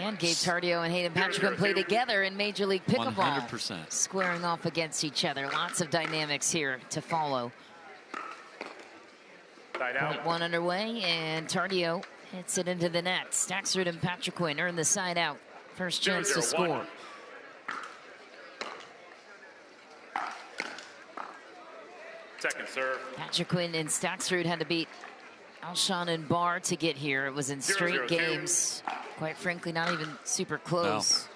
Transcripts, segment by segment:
And Gabe Tardio and Hayden Patriquin play together in Major League Pickleball. 100%. Squaring off against each other. Lots of dynamics here to follow. Point one underway, and Tardio hits it into the net. Staksrud and Patriquin earn the side out. First chance to score. Second serve. Patriquin and Staksrud had to beat Alshon and Barr to get here. It was in straight games. Quite frankly, not even super close. No.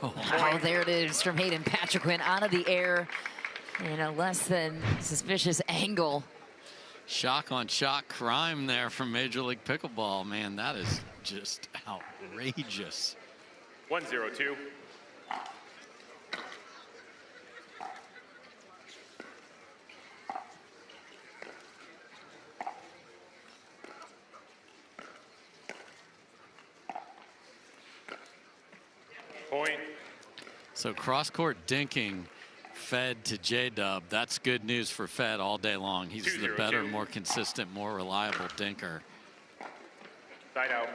Oh, there it is from Hayden Patriquin out of the air in a less than suspicious angle. Shock on shock crime there from Major League Pickleball. Man, that is just outrageous. 1-0-2. Point. So cross-court dinking Fed to J-Dub. That's good news for Fed all day long. He's the better, more consistent, more reliable dinker. Side out.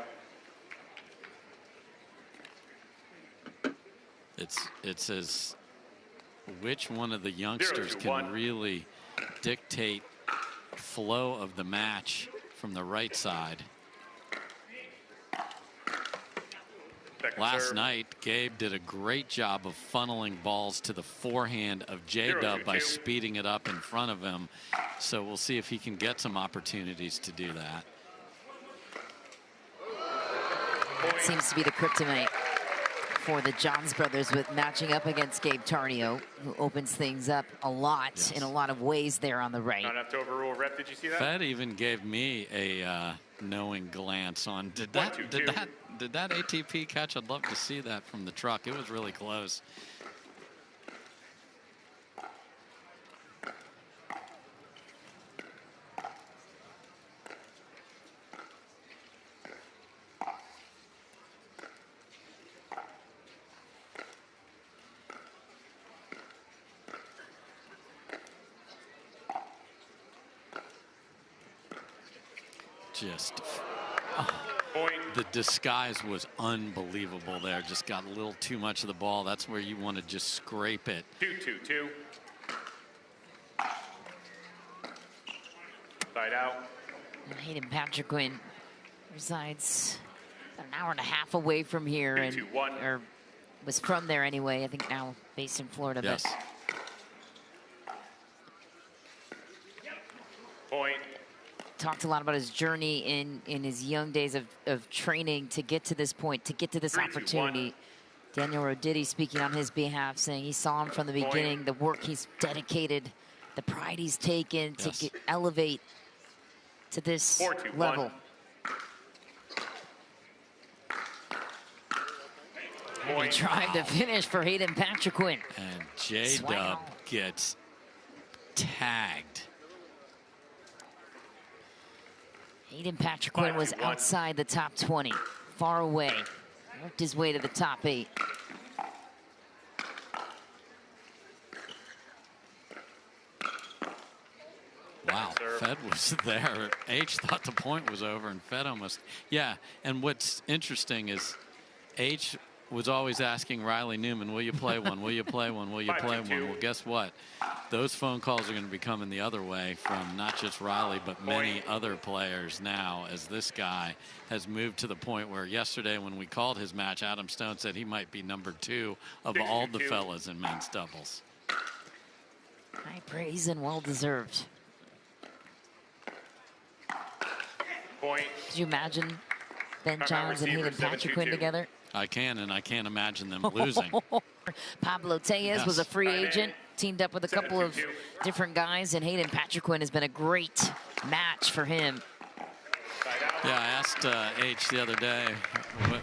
It's as which one of the youngsters can really dictate flow of the match from the right side. Last night, Gabe did a great job of funneling balls to the forehand of J-Dub by speeding it up in front of him. So we'll see if he can get some opportunities to do that. That seems to be the kryptonite for the Johns brothers with matching up against Gabe Tardio, who opens things up a lot in a lot of ways there on the right. Not enough to overrule. Ref, did you see that? Fed even gave me a knowing glance on did that ATP catch? I'd love to see that from the truck. It was really close. Just the disguise was unbelievable there. Just got a little too much of the ball. That's where you want to just scrape it. 2-2-2. Side out. And Hayden Patriquin resides about an hour and a half away from here, and or was from there anyway. I think now based in Florida. Yes. Point. Talked a lot about his journey in his young days of training to get to this point, to get to this opportunity. Daniel Roditi speaking on his behalf, saying he saw him from the beginning, the work he's dedicated, the pride he's taken to elevate to this level. And trying to finish for Hayden Patriquin. And J-Dub gets tagged. Hayden Patriquin was outside the top 20, far away. Worked his way to the top 8. Wow, Fed was there. H thought the point was over, and Fed almost. Yeah, and what's interesting is H was always asking Riley Newman, will you play one? Will you play one? Will you play one? Well, guess what? Those phone calls are going to be coming the other way from not just Riley, but many other players now, as this guy has moved to the point where yesterday when we called his match, Adam Stone said he might be number 2 of all the fellas in men's doubles. High praise and well-deserved. Point. Could you imagine Ben Johns and Hayden Patriquin together? I can, and I can't imagine them losing. Pablo Tellez was a free agent, teamed up with a couple of different guys, and Hayden Patriquin has been a great match for him. Yeah, I asked H the other day,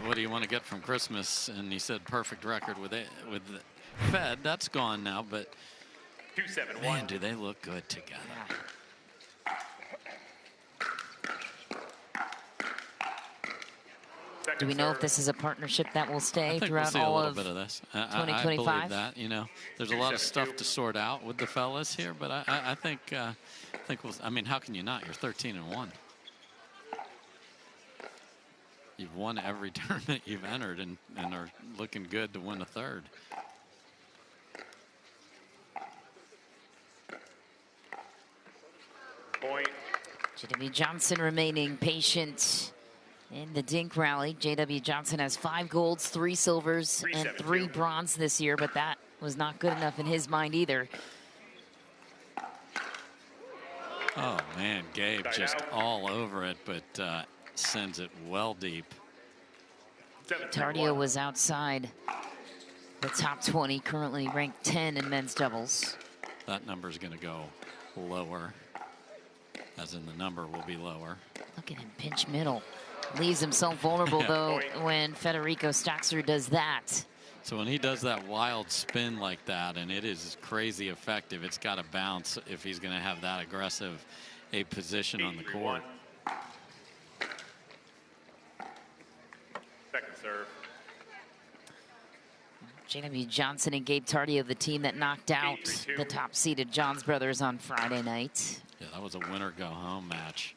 what do you want to get from Christmas? And he said perfect record with Fed. That's gone now, but 2-7-1. Man, do they look good together. Yeah. Do we know if this is a partnership that will stay I think throughout we'll see all a little of bit of this. I 2025? believe that. You know, there's a lot of stuff to sort out with the fellas here, but I think we'll. I mean, how can you not? You're 13-1. You've won every tournament you've entered and are looking good to win a third. Point. JW Johnson remaining patient in the dink rally. JW Johnson has 5 golds, 3 silvers, and 3 bronze this year, but that was not good enough in his mind either. Oh, man, Gabe just all over it, but sends it well deep. Tardio was outside the top 20, currently ranked 10 in men's doubles. That number's going to go lower, as in the number will be lower. Look at him pinch middle. Leaves himself vulnerable, though, when Federico Staksrud does that. So when he does that wild spin like that, and it is crazy effective, it's got to bounce if he's going to have that aggressive a position on the court. Second serve. JW Johnson and Gabe Tardio, the team that knocked out the top-seeded Johns brothers on Friday night. Yeah, that was a winner-go-home match.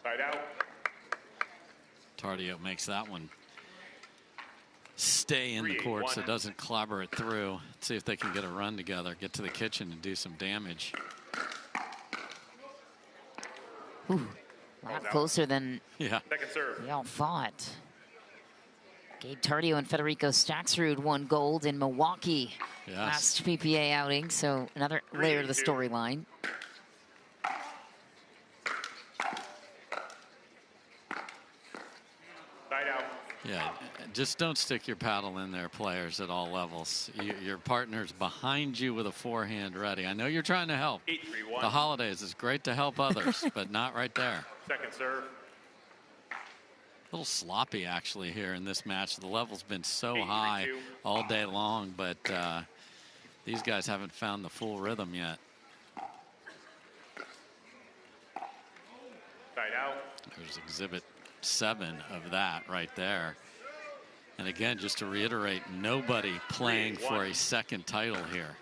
Side out. Tardio makes that one stay in the court so it doesn't clobber it through. Let's see if they can get a run together, get to the kitchen and do some damage. Ooh, a lot closer than Second serve. we all thought. Gabe Tardio and Federico Staksrud won gold in Milwaukee last PPA outing, so another layer to the storyline. Side out. Yeah, just don't stick your paddle in there, players, at all levels. Your partner's behind you with a forehand ready. I know you're trying to help. 8-3-1. The holidays is great to help others, but not right there. Second serve. A little sloppy, actually, here in this match. The level's been so high all day long, but these guys haven't found the full rhythm yet. Side out. There's exhibit 7 of that right there. And again, just to reiterate, nobody playing for a second title here.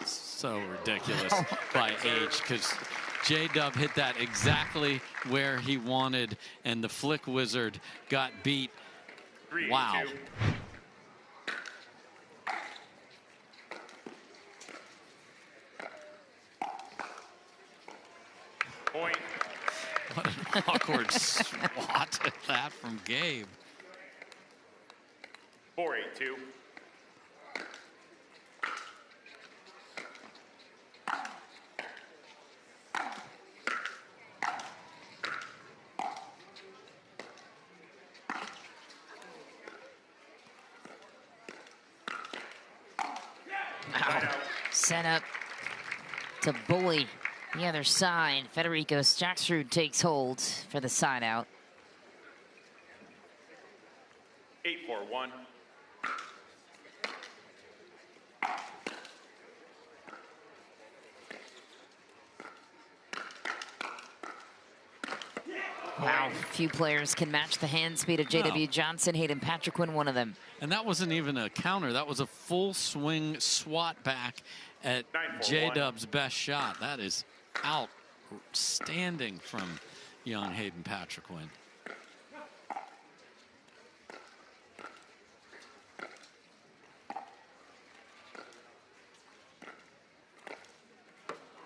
So ridiculous by H, because J-Dub hit that exactly where he wanted, and the Flick Wizard got beat. Wow. Point. What an awkward swat at that from Gabe. 4-8-2. Set up to bully the other side. Federico Staksrud takes hold for the side out. 8-4-1. Wow, few players can match the hand speed of JW Johnson. Hayden Patriquin, one of them. And that wasn't even a counter. That was a full swing swat back at J-Dub's best shot. That is outstanding from young Hayden Patriquin.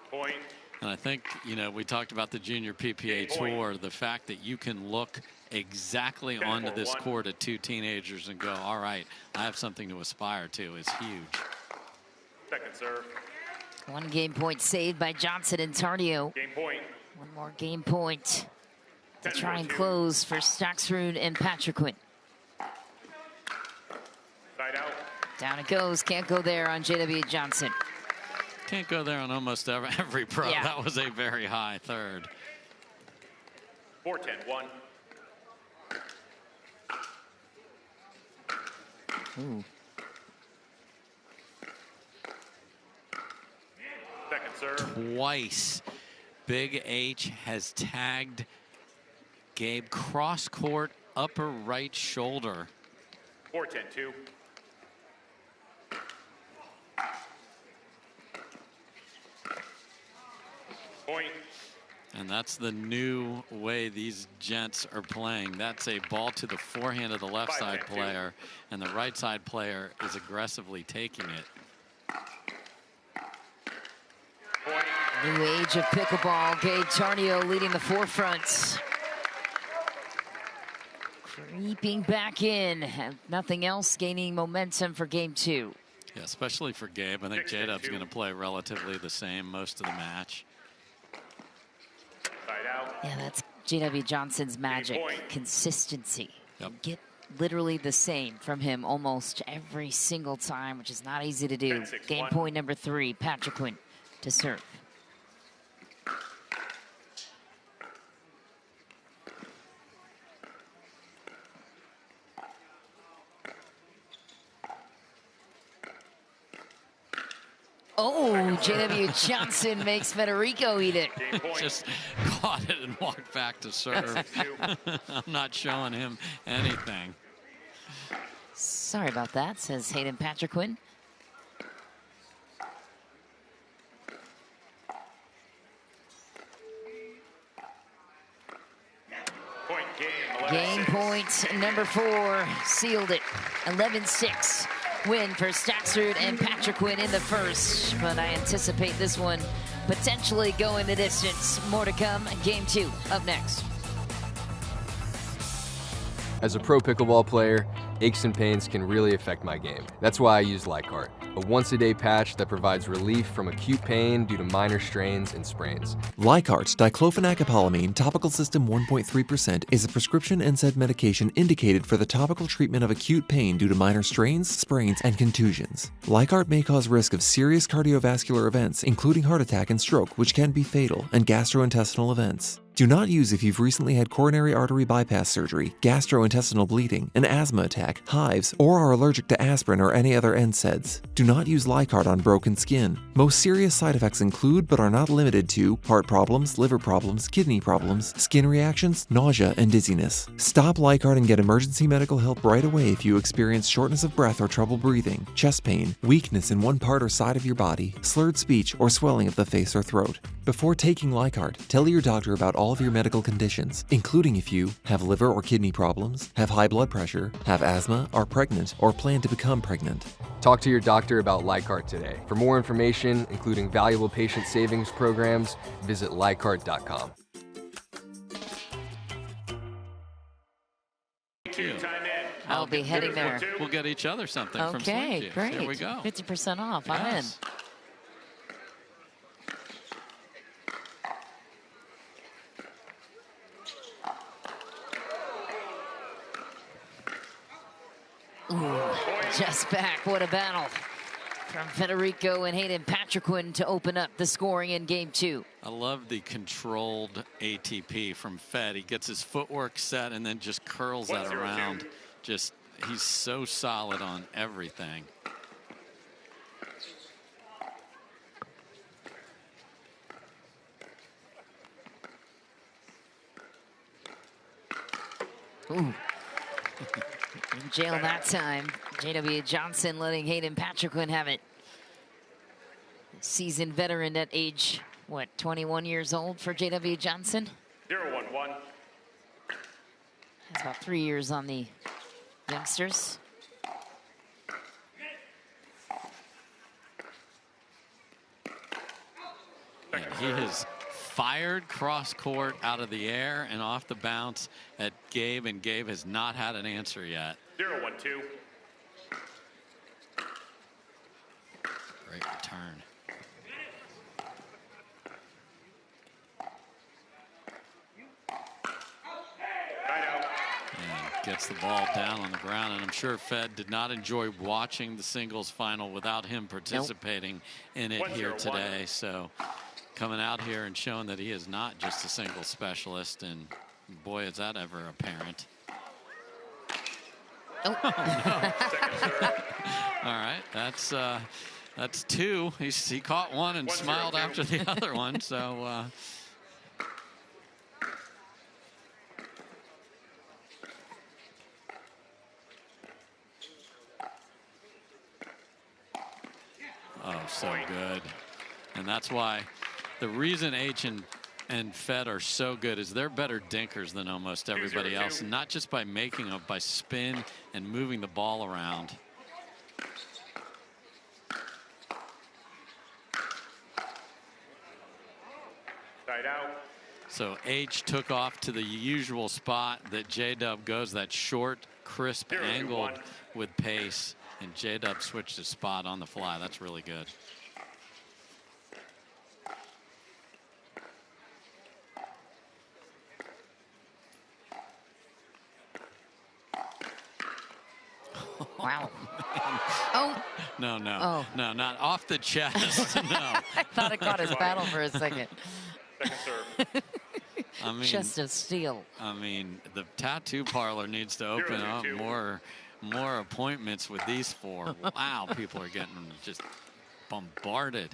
Point. And I think, you know, we talked about the junior PPA tour, the fact that you can look exactly onto this court at 2 teenagers and go, all right, I have something to aspire to, is huge. Second serve. 1 game point saved by Johnson and Tardio. Game point. 1 more game point. to try and close for Staksrud and Patriquin. Side out. Down it goes. Can't go there on JW Johnson. Can't go there on almost every pro. Yeah. That was a very high third. 4-10-1. Ooh. Second serve. Twice, Big H has tagged Gabe cross court, upper right shoulder. 4-10-2. Point. And that's the new way these gents are playing. That's a ball to the forehand of the left side player, and the right side player is aggressively taking it. Point. New age of pickleball. Gabe Tardio leading the forefront. Creeping back in. Nothing else gaining momentum for game 2. Yeah, especially for Gabe. I think J-Dub's going to play relatively the same most of the match. Side out. Yeah, that's JW Johnson's magic. Point. Consistency. Yep. Get literally the same from him almost every single time, which is not easy to do. 10-6-1. Game point number 3, Patriquin to serve. Oh, JW Johnson makes Federico eat it. Game point. Just caught it and walked back to serve. I'm not showing him anything. Sorry about that, says Hayden Patriquin. Point game. 11-6. Game point number 4, sealed it. 11-6 win for Staksrud and Patriquin in the first, but I anticipate this one potentially going the distance. More to come. Game 2 up next. As a pro pickleball player, aches and pains can really affect my game. That's why I use Lycart, a once-a-day patch that provides relief from acute pain due to minor strains and sprains. Lycart diclofenac topical system 1.3% is a prescription NSAID medication indicated for the topical treatment of acute pain due to minor strains, sprains, and contusions. Lycart may cause risk of serious cardiovascular events, including heart attack and stroke, which can be fatal, and gastrointestinal events. Do not use if you've recently had coronary artery bypass surgery, gastrointestinal bleeding, an asthma attack, hives, or are allergic to aspirin or any other NSAIDs. Do not use Lycart on broken skin. Most serious side effects include, but are not limited to, heart problems, liver problems, kidney problems, skin reactions, nausea, and dizziness. Stop Lycart and get emergency medical help right away if you experience shortness of breath or trouble breathing, chest pain, weakness in one part or side of your body, slurred speech, or swelling of the face or throat. Before taking Lycart, tell your doctor about all of your medical conditions, including if you have liver or kidney problems, have high blood pressure, have asthma, are pregnant, or plan to become pregnant. Talk to your doctor about Lycart today. For more information, including valuable patient savings programs, visit lycart.com. Time in. I'll be heading there. We'll get each other something from Okay, Slinky. great. Here we go. 50% off. I'm in. Yes. Ooh, just back. What a battle from Federico and Hayden Patriquin to open up the scoring in game 2. I love the controlled ATP from Fed. He gets his footwork set and then just curls that 1-0-2. around. Just, he's so solid on everything. Ooh. In jail that time. JW Johnson letting Hayden Patriquin have it. Seasoned veteran at age, what, 21 years old for JW Johnson? 0-1-1. That's about 3 years on the youngsters. And he has fired cross court out of the air and off the bounce at Gabe, and Gabe has not had an answer yet. 0-1-2. Great return. Gets the ball down on the ground, and I'm sure Fed did not enjoy watching the singles final without him participating in it here today. So coming out here and showing that he is not just a singles specialist, and boy, is that ever apparent. Oh. All right, that's two. He caught one and smiled after the other one. So. Oh, so good. And that's why the reason H and Fed are so good is they're better dinkers than almost everybody else. And not just by making them, by spin and moving the ball around. Side out. So H took off to the usual spot that J-Dub goes, that short, crisp angle with pace. And J-Dub switched his spot on the fly. That's really good. Wow. Oh. No, no. Oh. No, not off the chest. No. I thought it caught his paddle for a second. Second serve. I mean, Chest of steel. I mean, the tattoo parlor needs to open up more appointments with these four. Wow, people are getting just bombarded.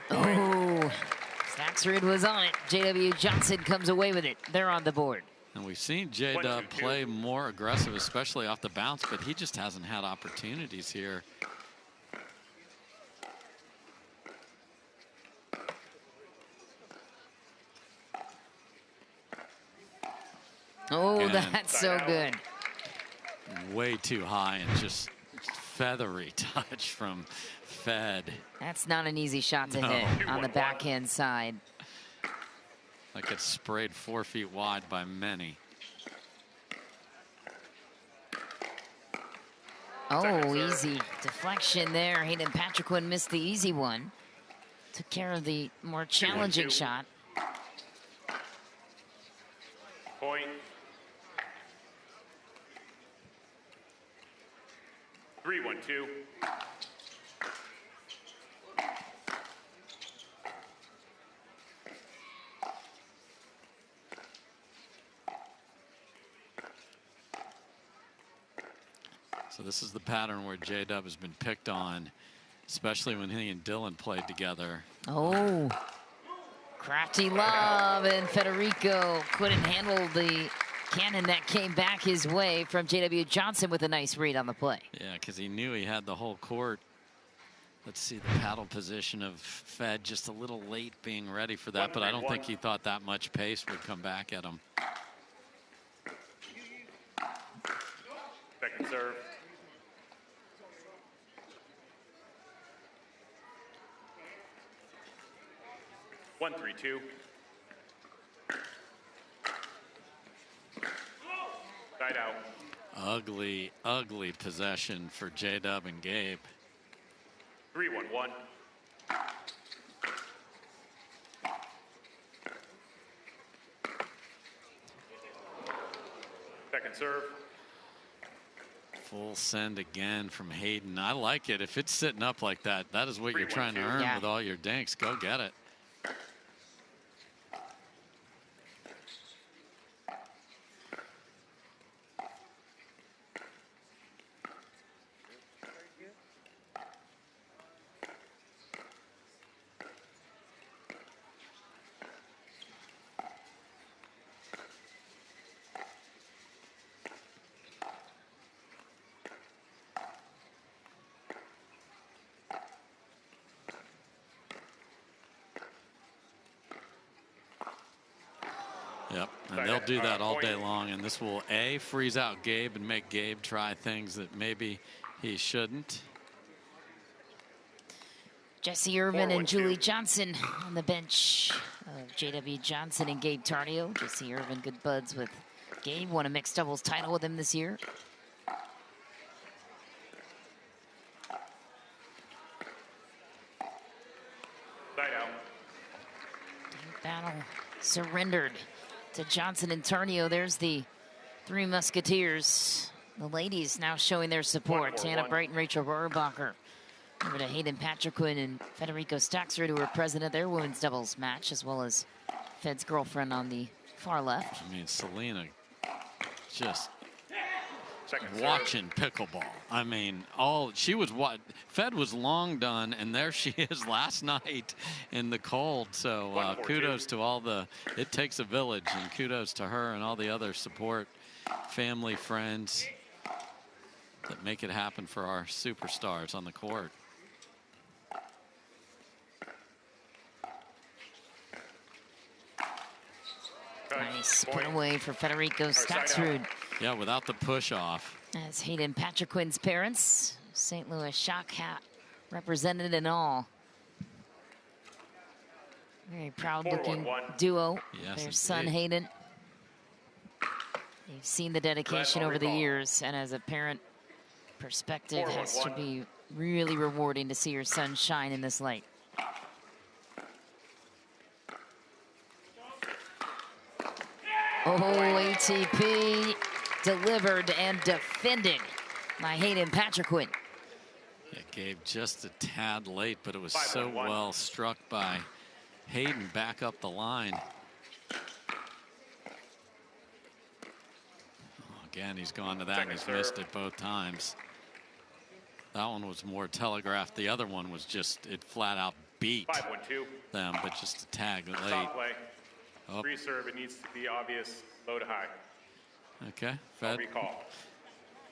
Oh, Staksrud was on it. JW Johnson comes away with it. They're on the board. And we've seen J-Dub play more aggressive, especially off the bounce, but he just hasn't had opportunities here. Oh, And that's so good. Way too high and just feathery touch from Fed. That's not an easy shot to hit on the backhand side. Like it's sprayed 4 feet wide by many. Oh, easy deflection there. Hayden Patriquin missed the easy one. Took care of the more challenging shot. Point. 3-1-2. So this is the pattern where J-Dub has been picked on, especially when he and Dylan played together. Oh, crafty lob, and Federico couldn't handle the cannon that came back his way from JW Johnson with a nice read on the play. Yeah, because he knew he had the whole court. Let's see the paddle position of Fed, just a little late being ready for that, but I don't think he thought that much pace would come back at him. Second serve. One, 3-2. Side out. Ugly, ugly possession for J-Dub and Gabe. 3-1-1. Second serve. Full send again from Hayden. I like it. If it's sitting up like that, that is what you're trying to earn with all your dinks. Go get it. Yep, and they'll do that all day long, and this will A, freeze out Gabe and make Gabe try things that maybe he shouldn't. Jesse Irvin and Julie Johnson on the bench of JW Johnson and Gabe Tardio. Jesse Irvin, good buds with Gabe, won a mixed doubles title with him this year. Side out. Battle surrendered to Johnson and Tardio. There's the Three Musketeers. The ladies now showing their support. 1-4-1. Tana Bright and Rachel Rohrabacher. Over to Hayden Patriquin and Federico Staksrud, who were present at their women's doubles match, as well as Fed's girlfriend on the far left. I mean, Selena just Second serve. watching pickleball. I mean, Fed was long done, and there she is last night in the cold. So 1-4-2. kudos to it takes a village, and kudos to her and all the other support, family, friends that make it happen for our superstars on the court. Nice put Point. away for Federico side out. Staksrud. Yeah, without the push off. As Hayden Patriquin's parents, St. Louis Shock Hat represented in all. Very proud looking 4-1-1. duo. Yes, Their son indeed. Hayden. You've seen the dedication over the recall. years, and as a parent perspective, has to 4-1-1. be really rewarding to see your son shine in this light. Oh, ATP delivered and defended by Hayden Patriquin. It gave just a tad late, but it was 5-1-1. so well struck by Hayden back up the line. Again, he's gone to that and he's Second missed serve. it both times. That one was more telegraphed. The other one was just, it flat out beat 5-1-2. them, but just a tag late. Stop play. Oh. Free serve. It needs to be obvious. Low to high. Okay, I'll Fed recall.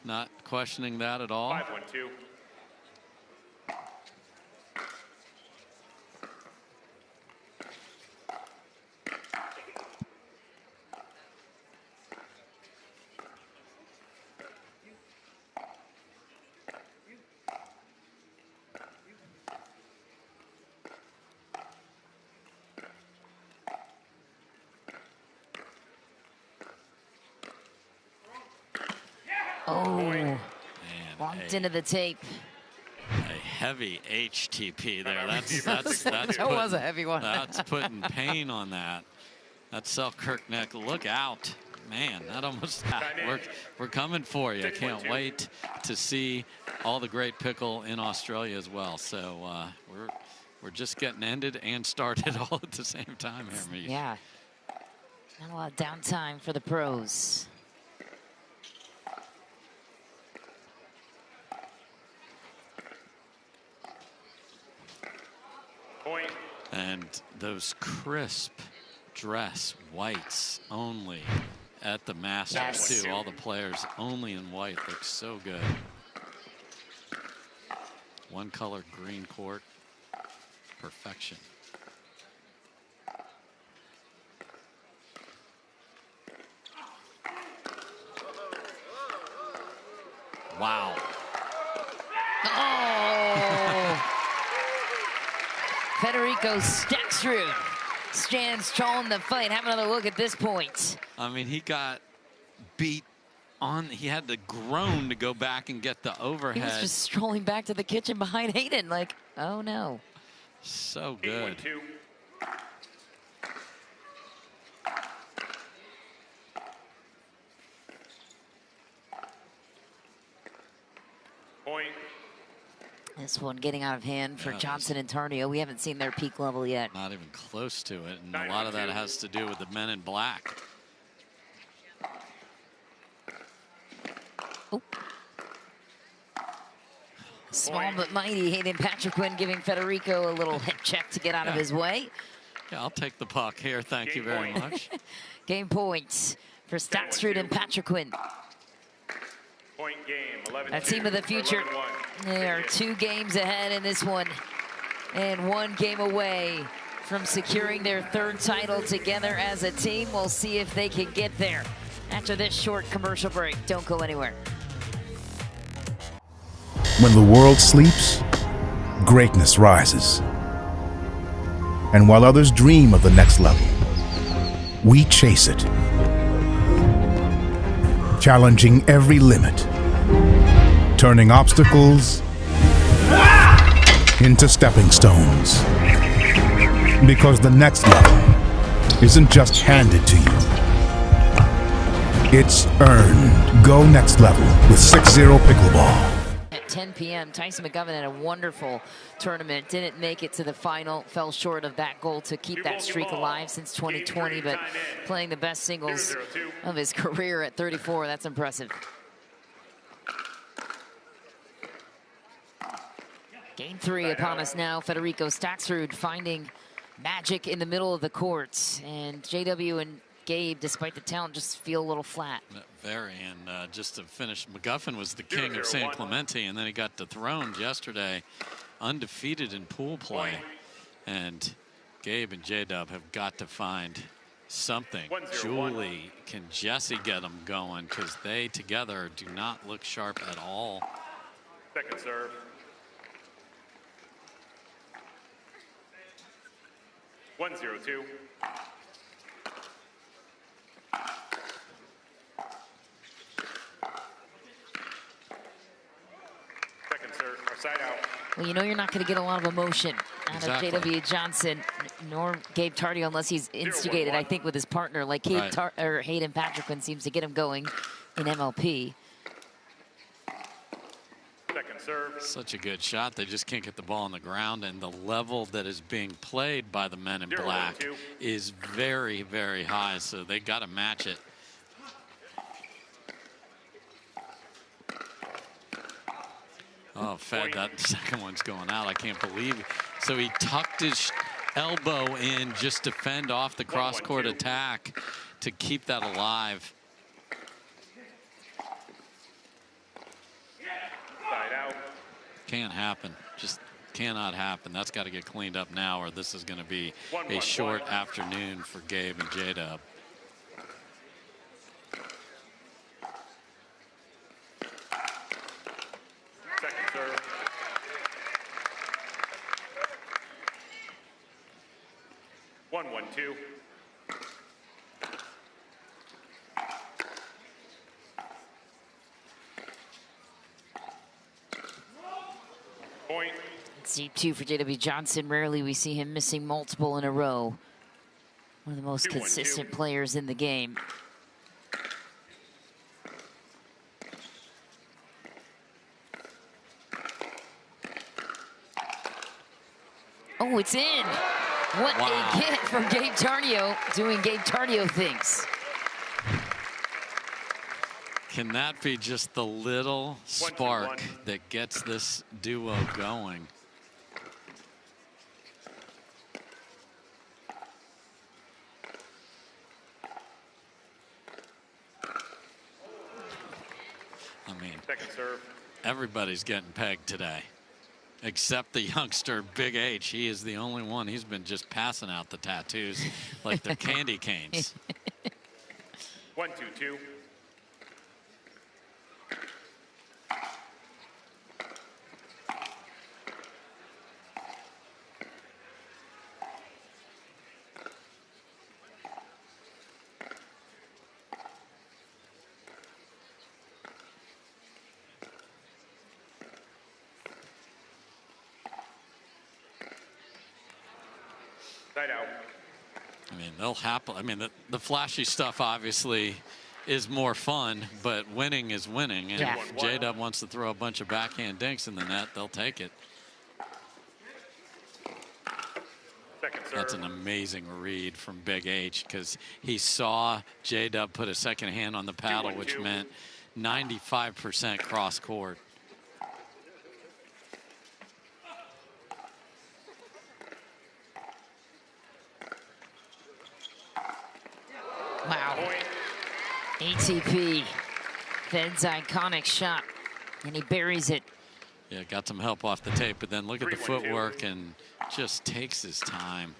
not questioning that at all. 5-1-2. Oh, And walked a, into the tape. a heavy HTP there. That's That was a heavy one. That's putting pain on that. That's Selkirk Look out. Man, that almost we're coming for you. Can't wait to see all the great pickle in Australia as well. So we're just getting ended and started all at the same time here, Mish. Yeah. Not a lot of downtime for the pros. Point. And those crisp dress whites only at the Masters Yes. too. All the players only in white looks so good. One color green court, perfection. Wow. Oh! Federico Staksrud stands tall in the fight. Have another look at this point. I mean, he got beat on. He had to groan to go back and get the He overhead. was just strolling back to the kitchen behind Hayden like, oh no. So good. 8-1-2. Point. This one getting out of hand for Yeah, Johnson and Tardio. We haven't seen their peak level yet. Not even close to it. And a lot of that has to do with the men in black. Oh. Small but mighty. Hayden Patriquin giving Federico a little hip check to get out of his way. Yeah, I'll take the puck here. Thank you very much. Game points for Staksrud and Patriquin. Point game. 11-2. A team of the future. 11-1. They are 2 games ahead in this one and 1 game away from securing their 3rd title together as a team. We'll see if they can get there after this short commercial break. Don't go anywhere. When the world sleeps, greatness rises. And while others dream of the next level, we chase it. Challenging every limit, turning obstacles into stepping stones. Because the next level isn't just handed to you. It's earned. Go next level with 6-0 Pickleball. At 10 p.m., Tyson McGovern had a wonderful tournament. Didn't make it to the final, fell short of that goal to keep that streak alive since 2020, but playing the best singles of his career at 34, that's impressive. Game 3 upon us now. Federico Staksrud finding magic in the middle of the courts, and JW and Gabe, despite the talent, just feel a little flat. Very, and just to finish, McGuffin was the king of San Clemente, and then he got dethroned yesterday, undefeated in pool play. And Gabe and J-Dub have got to find something. Julie, can Jesse get them going? Because they together do not look sharp at all. Second serve. One zero two. Second serve, or side out. Well, you know you're not going to get a lot of emotion out Exactly. of J.W. Johnson nor Gabe Tardio unless he's instigated, I think, with his partner. Like Hayden Patriquin seems to get him going in MLP. Second serve. Such a good shot. They just can't get the ball on the ground, and the level that is being played by the men in black is very, very high, so they got to match it. Oh, Fed, that second one's going out. I can't believe it. So he tucked his elbow in just to fend off the cross-court attack to keep that alive. Side out. Can't happen. Just cannot happen. That's got to get cleaned up now, or this is going to be a short afternoon for Gabe and J-Dub. Second serve. One two. Point. It's deep 2 for J.W. Johnson. Rarely we see him missing multiple in a row. One of the most consistent players in the game. Oh, it's in. What a hit from Gabe Tardio, doing Gabe Tardio things. Can that be just the little spark that gets this duo going? I mean, Second serve. everybody's getting pegged today, except the youngster Big H. He is the only one. He's been just passing out the tattoos like they're candy canes. 1-2-2. Side out. I mean, they'll happen. I mean, the flashy stuff obviously is more fun, but winning is winning. And if J-Dub wants to throw a bunch of backhand dinks in the net, they'll take it. Second serve. That's an amazing read from Big H, because he saw J-Dub put a second hand on the paddle, which meant 95% cross court. Wow. ATP, Fed's iconic shot, and he buries it. Yeah, got some help off the tape, but then look at the footwork and just takes his time.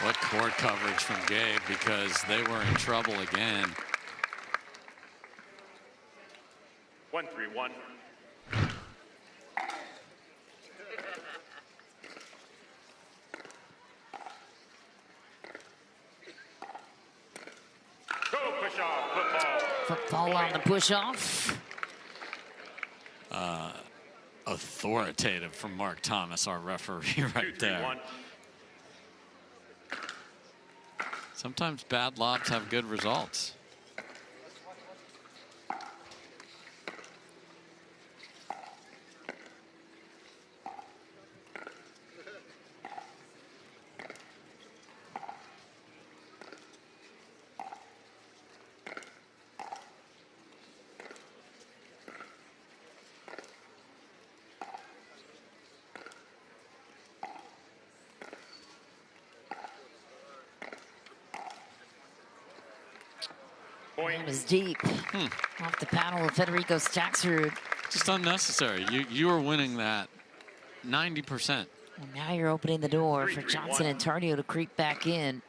What court coverage from Gabe, because they were in trouble again. 1-3-1. Fall on the push-off. Authoritative from Mark Thomas, our referee, right there. Sometimes bad lobs have good results. That was deep. Off the paddle of Federico Staksrud. Just unnecessary. You were winning that 90%. Well, now you're opening the door for Johnson and Tardio to creep back in.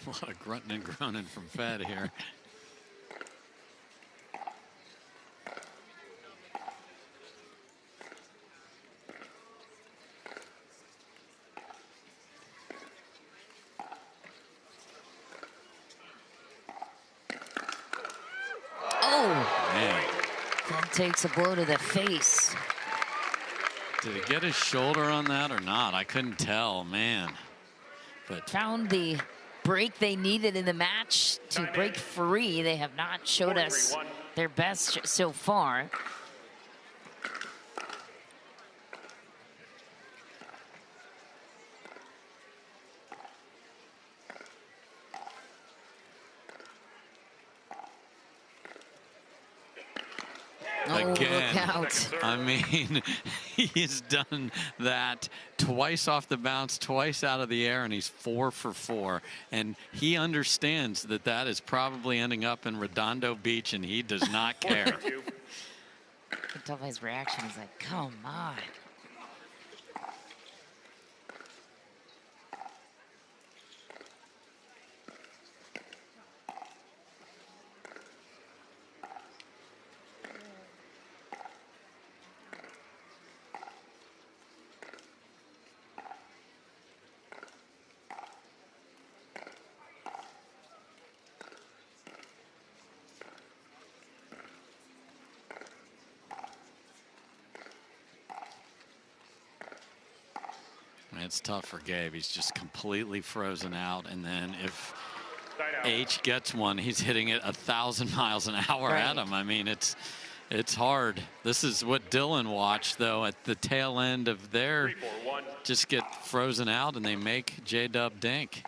A lot of grunting and groaning from Fed here. Takes a blow to the face. Did he get his shoulder on that or not? I couldn't tell, man. But found the break they needed in the match to break free. They have not showed us their best so far. Again, I mean, he's done that twice off the bounce, twice out of the air, and he's 4 for 4. And he understands that that is probably ending up in Redondo Beach, and he does not care. You can tell by his reaction, he's like, come on. It's tough for Gabe. He's just completely frozen out. And then if H gets one, he's hitting it 1,000 miles an hour at him. I mean, it's hard. This is what Dylan watched, though, at the tail end of their just get frozen out, and they make J-Dub dink.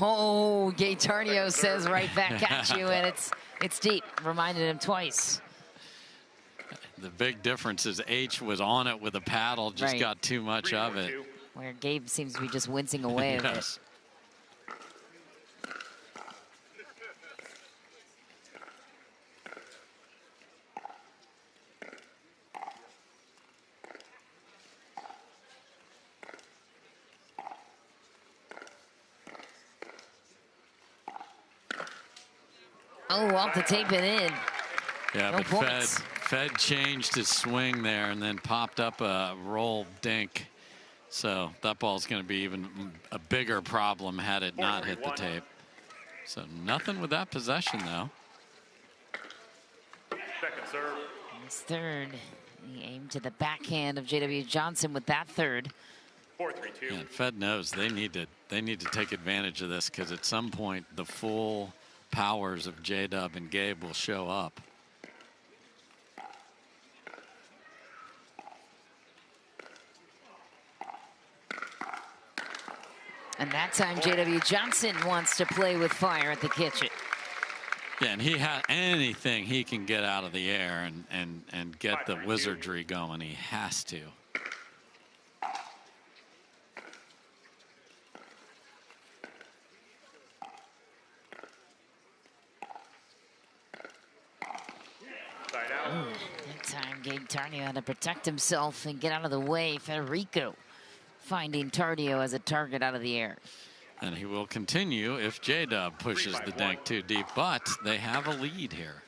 Oh, Gay Tardio says right back at you, and it's deep. Reminded him twice. The big difference is H was on it with a paddle, just got too much of it. Where Gabe seems to be just wincing away at it. Oh, off the tape and in. Yeah, no but points. Fed changed his swing there and then popped up a roll dink. So that ball's going to be even a bigger problem had it not hit the tape. So nothing with that possession, though. Second serve. His third. He aimed to the backhand of J.W. Johnson with that third. 4-3-2. Yeah, Fed knows they need to take advantage of this, because at some point the full powers of J-Dub and Gabe will show up. And that time J.W. Johnson wants to play with fire at the kitchen. Yeah, and he had anything he can get out of the air and get the wizardry going, he has to. Gabe Tardio had to protect himself and get out of the way. Federico finding Tardio as a target out of the air. And he will continue if J-Dub pushes the dink too deep, but they have a lead here.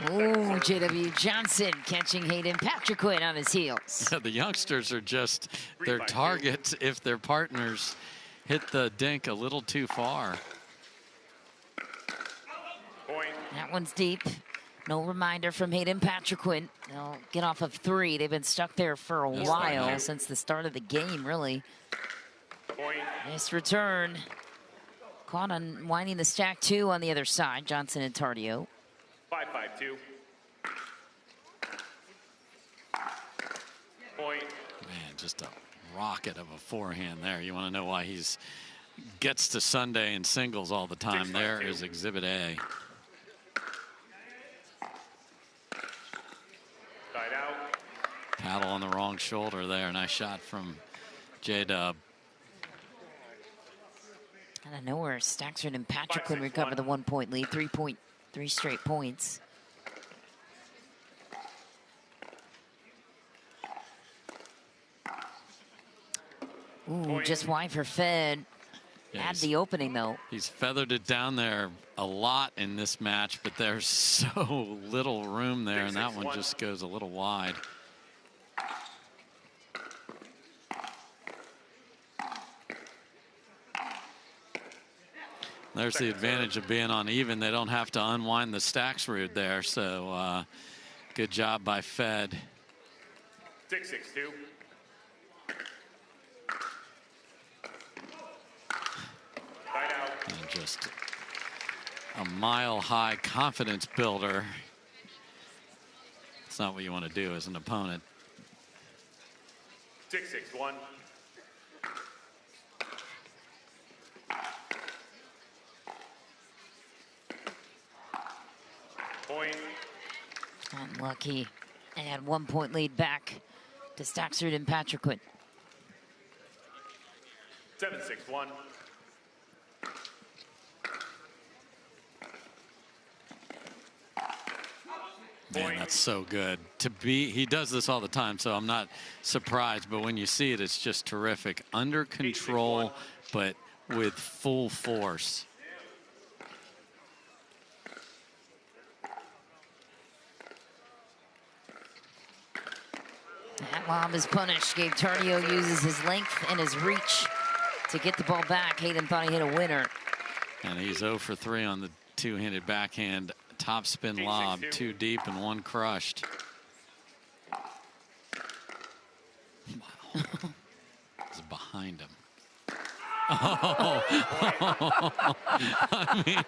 Oh, J.W. Johnson catching Hayden Patriquin on his heels. Yeah, the youngsters are just their targets if their partners hit the dink a little too far. That one's deep. No reminder from Hayden Patriquin. They'll get off of 3. They've been stuck there for a while since the start of the game, really. Nice return. Caught on winding the stack 2 on the other side, Johnson and Tardio. 5-5-2. Point. Man, just a rocket of a forehand there. You want to know why he's gets to Sunday in singles all the time. There is Exhibit A. Side out. Paddle on the wrong shoulder there. Nice shot from J-Dub. Out of nowhere, Staksrud and Patriquin recover the 1-point lead. 3 straight points. Ooh, just wide for Fed. Had the opening, though. He's feathered it down there a lot in this match, but there's so little room there, and that one just goes a little wide. There's the advantage of being on even. They don't have to unwind the Staksrud there, so good job by Fed. 6-6-2. And just a mile-high confidence builder. It's not what you want to do as an opponent. 6-6-1. Point. Unlucky. They had 1-point lead back to Staksrud and Patriquin. 7-6-1. Man, that's so good. He does this all the time, so I'm not surprised, but when you see it, it's just terrific. Under control, but with full force. That lob is punished. Gabe Tardio uses his length and his reach to get the ball back. Hayden thought he hit a winner. And he's 0 for 3 on the two-handed backhand top spin lob. 2 deep and 1 crushed. Wow. It's behind him. Oh. I mean,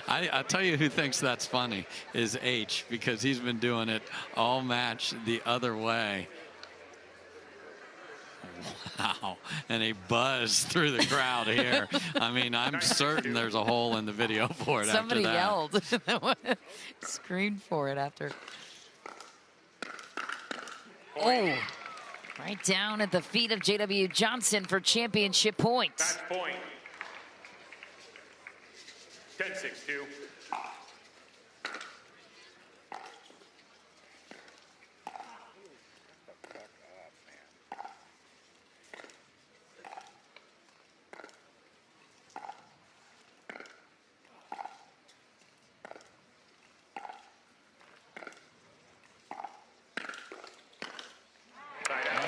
I tell you who thinks that's funny is H, because he's been doing it all match the other way. Wow. And a buzz through the crowd here. I mean, I'm certain there's a hole in the video for it. Somebody after that. yelled. Screamed for it after. Oh. Right down at the feet of J.W. Johnson for championship points. Match point. 10-6-2.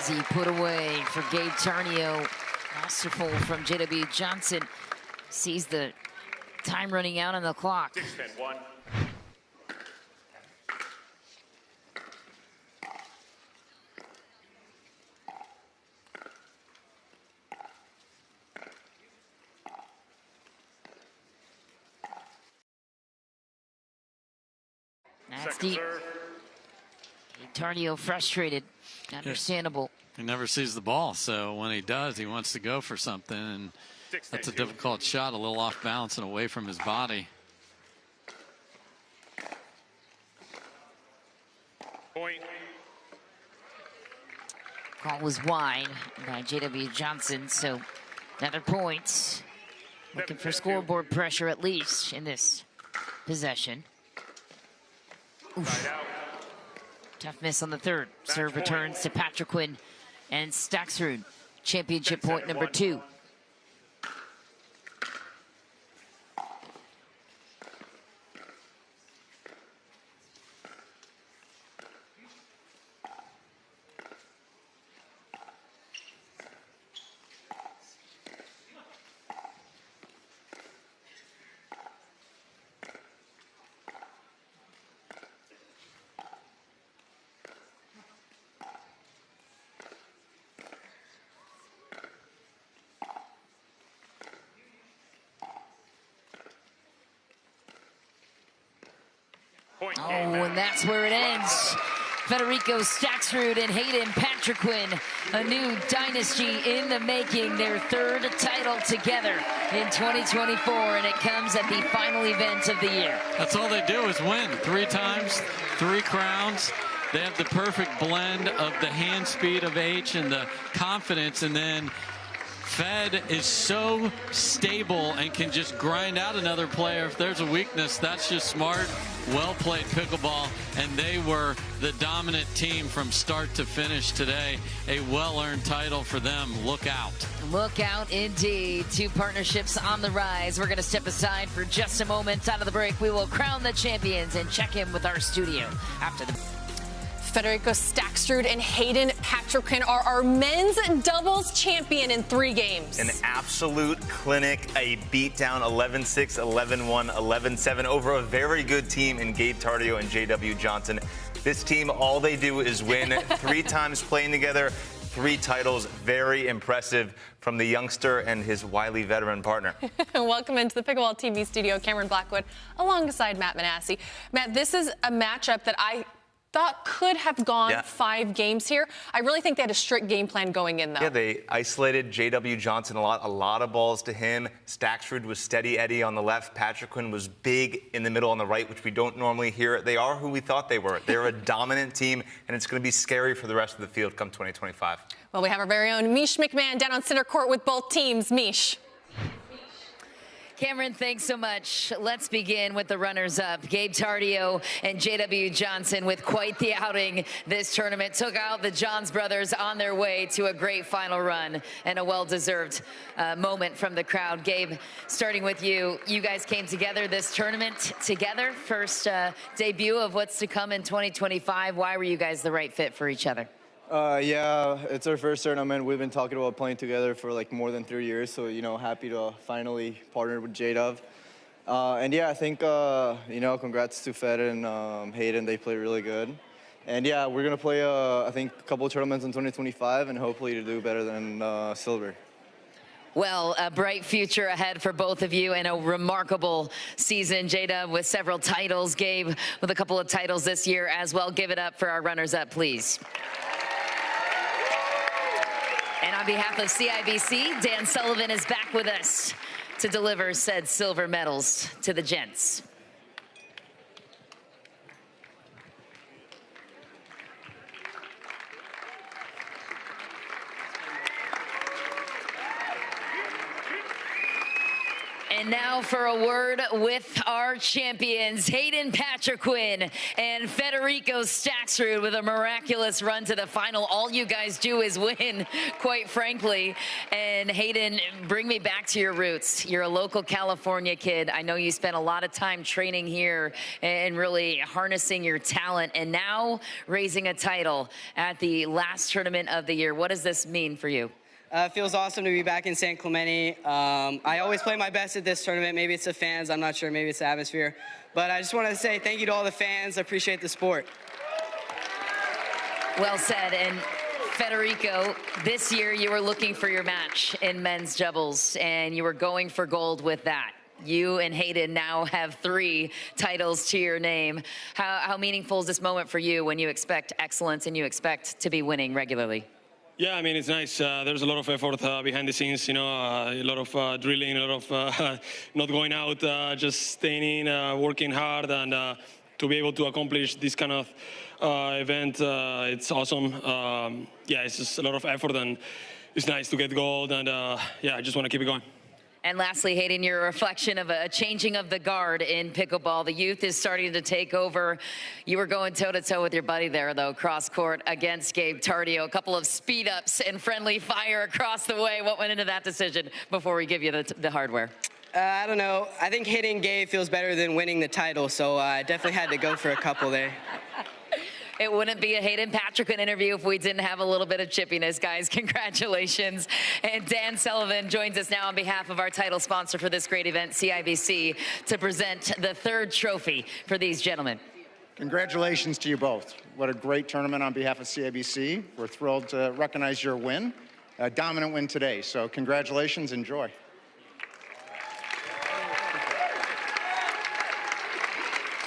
Easy put away for Gabe Tardio. Masterful from J.W. Johnson. Sees the time running out on the clock. 6-10-1. That's deep. Gabe Tardio frustrated. Understandable. He never sees the ball, so when he does, he wants to go for something, and that's a difficult shot, a little off balance and away from his body. Point. Call was wide by J.W. Johnson, so another point. Looking for scoreboard pressure at least in this possession. Side out. Tough miss on the third. Serve returns to Patriquin and Staksrud. Championship point number 2. Point. Oh, and that's where it ends. Federico Staksrud and Hayden Patriquin, a new dynasty in the making, their 3rd title together in 2024, and it comes at the final event of the year. That's all they do is win 3 times, 3 crowns. They have the perfect blend of the hand speed of H and the confidence, and then Fed is so stable and can just grind out another player. If there's a weakness, that's just smart, well-played pickleball, and they were the dominant team from start to finish today. A well-earned title for them. Look out. Look out indeed. 2 partnerships on the rise. We're going to step aside for just a moment. Out of the break, we will crown the champions and check in with our studio after the... Federico Staksrud and Hayden Patriquin are our men's doubles champion in 3 games. An absolute clinic, a beatdown, 11-6, 11-1, 11-7 over a very good team in Gabe Tardio and J.W. Johnson. This team, all they do is win 3 times playing together, 3 titles. Very impressive from the youngster and his wily veteran partner. Welcome into the Pickleball TV studio, Cameron Blackwood, alongside Matt Manassi. Matt, this is a matchup that I thought could have gone 5 games here. I really think they had a strict game plan going in, though. Yeah, they isolated J.W. Johnson a lot of balls to him. Staksrud was steady Eddie on the left. Patriquin was big in the middle on the right, which we don't normally hear. They are who we thought they were. They're a dominant team, and it's going to be scary for the rest of the field come 2025. Well, we have our very own Mish McMahon down on center court with both teams. Mish. Cameron, thanks so much. Let's begin with the runners-up. Gabe Tardio and J.W. Johnson with quite the outing this tournament. Took out the Johns brothers on their way to a great final run and a well-deserved moment from the crowd. Gabe, starting with you, you guys came together this tournament together. First debut of what's to come in 2025. Why were you guys the right fit for each other? Yeah, it's our first tournament. We've been talking about playing together for like more than 3 years, so, you know, happy to finally partner with J-Dub. And yeah, I think, you know, congrats to Fed and Hayden. They played really good. And yeah, we're going to play, I think, a couple of tournaments in 2025 and hopefully to do better than silver. Well, a bright future ahead for both of you and a remarkable season. J-Dub with several titles, Gabe with a couple of titles this year as well. Give it up for our runners-up, please. And on behalf of CIBC, Dan Sullivan is back with us to deliver said silver medals to the gents. And now for a word with our champions, Hayden Patriquin and Federico Staksrud with a miraculous run to the final. All you guys do is win, quite frankly. And Hayden, bring me back to your roots. You're a local California kid. I know you spent a lot of time training here and really harnessing your talent, and now raising a title at the last tournament of the year. What does this mean for you? It feels awesome to be back in San Clemente. I always play my best at this tournament. Maybe it's the fans, I'm not sure, maybe it's the atmosphere. But I just want to say thank you to all the fans. I appreciate the sport. Well said. And Federico, this year you were looking for your match in men's doubles, and you were going for gold with that. You and Hayden now have 3 titles to your name. How meaningful is this moment for you when you expect excellence and you expect to be winning regularly? Yeah, I mean, it's nice. There's a lot of effort behind the scenes, you know, a lot of drilling, a lot of not going out, just staying in, working hard, and to be able to accomplish this kind of event, it's awesome. Yeah, it's just a lot of effort, and it's nice to get gold, and yeah, I just want to keep it going. And lastly, Hayden, your reflection of a changing of the guard in pickleball. The youth is starting to take over. You were going toe-to-toe with your buddy there, though, cross-court against Gabe Tardio. A couple of speed-ups and friendly fire across the way. What went into that decision before we give you the hardware? I don't know. I think hitting Gabe feels better than winning the title, so I definitely had to go for a couple there. It wouldn't be a Hayden Patriquin interview if we didn't have a little bit of chippiness, guys. Congratulations. And Dan Sullivan joins us now on behalf of our title sponsor for this great event, CIBC, to present the third trophy for these gentlemen. Congratulations to you both. What a great tournament on behalf of CIBC. We're thrilled to recognize your win, a dominant win today. So congratulations, enjoy.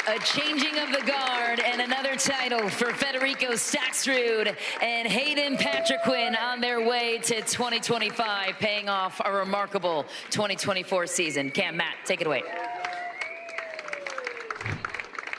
A changing of the guard and another title for Federico Staksrud and Hayden Patriquin on their way to 2025, paying off a remarkable 2024 season. Cam, Matt, take it away.